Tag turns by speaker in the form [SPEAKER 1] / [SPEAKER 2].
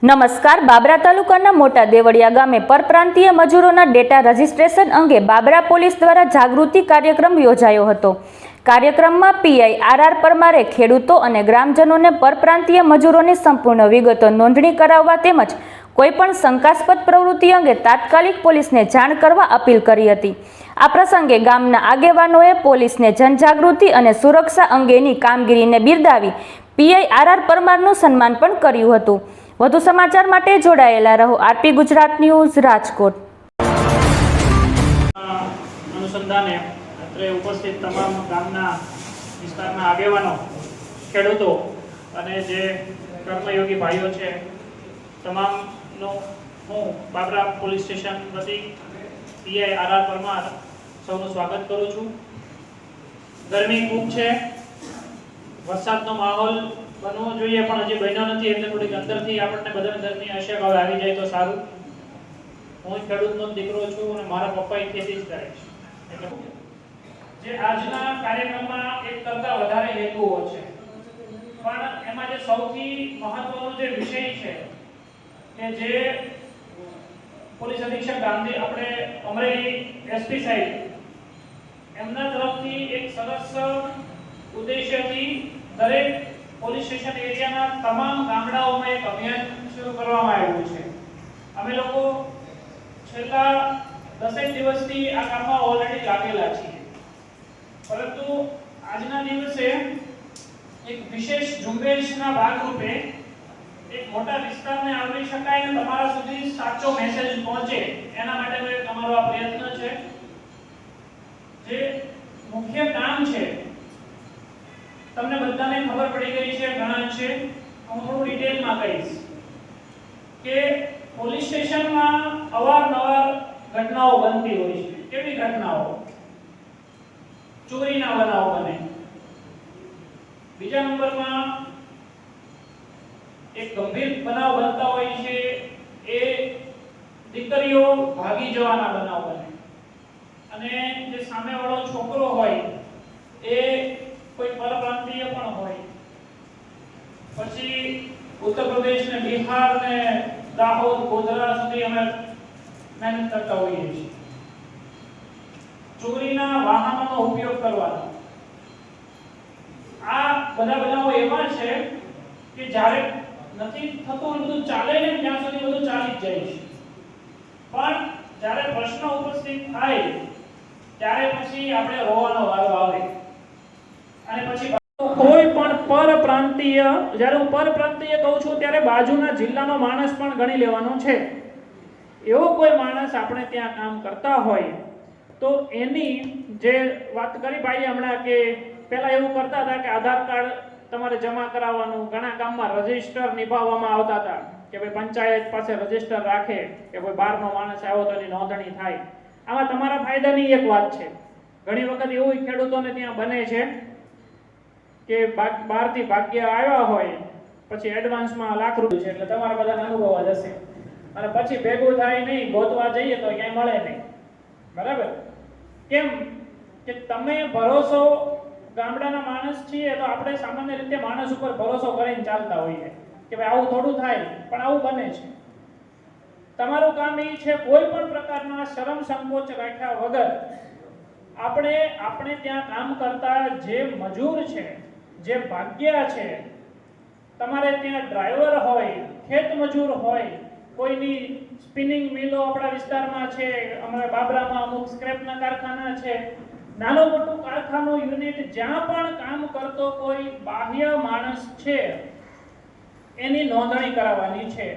[SPEAKER 1] નમસ્કાર. બાબરા તાલુકાના મોટા દેવળિયા ગામે પરપ્રાંતીય મજૂરોના ડેટા રજીસ્ટ્રેશન અંગે બાબરા પોલીસ દ્વારા જાગૃતિ કાર્યક્રમ યોજાયો હતો. કાર્યક્રમમાં પીઆઈ આર પરમારે ખેડૂતો અને ગ્રામજનોને પરપ્રાંતીય મજૂરોની સંપૂર્ણ વિગતો નોંધણી કરાવવા તેમજ કોઈપણ શંકાસ્પદ પ્રવૃત્તિ અંગે તાત્કાલિક પોલીસને જાણ કરવા અપીલ કરી હતી. આ પ્રસંગે ગામના આગેવાનોએ પોલીસને જનજાગૃતિ અને સુરક્ષા અંગેની કામગીરીને બિરદાવી પીઆઈ આર પરમારનું સન્માન પણ કર્યું હતું. વધુ સમાચાર માટે જોડાયેલા રહો. RP Gujarat news, Rajkot.
[SPEAKER 2] અનુસંધાને અત્રે ઉપસ્થિત તમામ ગામના વિસ્તારના આગેવાનો, ખેડૂતો અને જે કર્મયોગી ભાઈઓ છે તમામનું હું બાબરા પોલીસ સ્ટેશન વતી પીઆઈ આર પરમાર સૌનું સ્વાગત કરું છું. ગરમી ખૂબ છે, વરસાદનો માહોલ બનવો જોઈએ પણ હજી બન્યો નથી, એટલે થોડીક અંદરથી આપણને બધાને ઘરની આશા આવી જાય તો સારું. હું ખેડૂતનો દીકરો છું અને મારા પપ્પા ખેતી જ કરે છે. એટલે જે આજના કાર્યક્રમમાં એક કરતા વધારે હેતુઓ છે, પણ એમાં જે સૌથી મહત્વનો જે વિષય છે કે જે પોલીસ અધિક્ષક ગાંધી આપણે અમરેલી એસપી સાહેબ એમના તરફથી એક સરસ ઉદ્દેશ્યથી દરેક પોલીસ સ્ટેશન એરિયાના તમામ ગામડાઓમાં એક અભિયાન શરૂ કરવામાં આવ્યું છે. અમે લોકો છેલ્લા 10 દિવસથી આ કામમાં ઓલરેડી લાગેલા છીએ, પરંતુ આજના દિવસે એક વિશેષ ઝુંબેશના ભાગરૂપે એક મોટા વિસ્તારને આવરી શકાય અને તમારા સુધી સાચો મેસેજ પહોંચે એના માટેનો એક અમારો આ પ્રયત્ન છે. જે મુખ્ય કામ છે તમને બધાને ખબર પડી ગઈ છે, ઘણા છે. હું થોડું ડિટેલમાં કહીશ કે પોલીસ સ્ટેશનમાં અવારનવાર ઘટનાઓ બનતી હોય છે. કેવી ઘટનાઓ? ચોરીના બનાવો બને. બીજા નંબરમાં એક ગંભીર બનાવ બનતા હોય છે, એ દીકરીઓ ભાગી જવાના બનાવ બને. અને જે સામેવાળો છોકરો હોય એ કોઈ પરપ્રાંતીય પણ હોય. પછી ઉત્તર પ્રદેશ ને બિહાર ને દાહોદ, ગોધરા સુધી અમે મહેનત કરતા હોઈએ છીએ. ચોરીના વાહનોનો ઉપયોગ કરવાનો. આ બધા બનાવો એવા છે કે જ્યારે નથી થતું બધું ચાલે ને ત્યાં સુધી બધું ચાલી જ જાય છે, પણ જ્યારે પ્રશ્ન ઉપસ્થિત થાય ત્યારે પછી આપણે રોવાનો વારો આવે. અને પછી કોઈ પણ પરપ્રાંતીય, જ્યારે હું પરપ્રાંતીય કહું છું ત્યારે બાજુના જિલ્લાનો માણસ પણ ગણી લેવાનો છે. એવો કોઈ માણસ આપણે ત્યાં કામ કરતા હોય તો એની જે વાત કરી ભાઈ હમણાં કે પહેલા એવું કરતા હતા કે આધાર કાર્ડ તમારે જમા કરાવવાનું, ઘણા ગામમાં રજીસ્ટર નિભાવવામાં આવતા હતા કે ભાઈ પંચાયત પાસે રજીસ્ટર રાખે કે કોઈ બહારનો માણસ આવ્યો તો એની નોંધણી થાય. આમાં તમારા ફાયદાની એક વાત છે. ઘણી વખત એવું ખેડૂતોને ત્યાં બને છે કે બહારથી ભાગ્ય આવ્યા હોય, પછી એડવાન્સમાં લાખ રૂપિયા છે એટલે તમારા બધાને અનુભવ જ હશે, અને પછી ભેગું થાય નહીં, ગોતવા જઈએ તો ક્યાંય મળે નહીં. બરાબર? કેમ કે તમે ભરોસો, ગામડાના માણસ છીએ તો આપણે સામાન્ય રીતે માણસ ઉપર ભરોસો કરીને ચાલતા હોઈએ કે ભાઈ આવું થોડું થાય, પણ આવું બને છે. તમારું કામ એ છે કોઈ પણ પ્રકારના શરમ સંકોચ રાખ્યા વગર આપણે ત્યાં કામ કરતા જે મજૂર છે, જે ભાગ્યા છે, તમારે ત્યાં ડ્રાઈવર હોય, ખેત મજૂર હોય, કોઈની સ્પિનિંગ મિલો આપણા વિસ્તારમાં છે, અમારા બાબરામાં અમુક સ્ક્રેપના કારખાના છે, નાનું મોટું કારખાનું યુનિટ, જ્યાં પણ કામ કરતો કોઈ બાહ્ય માણસ છે એની નોંધણી કરાવવાની છે.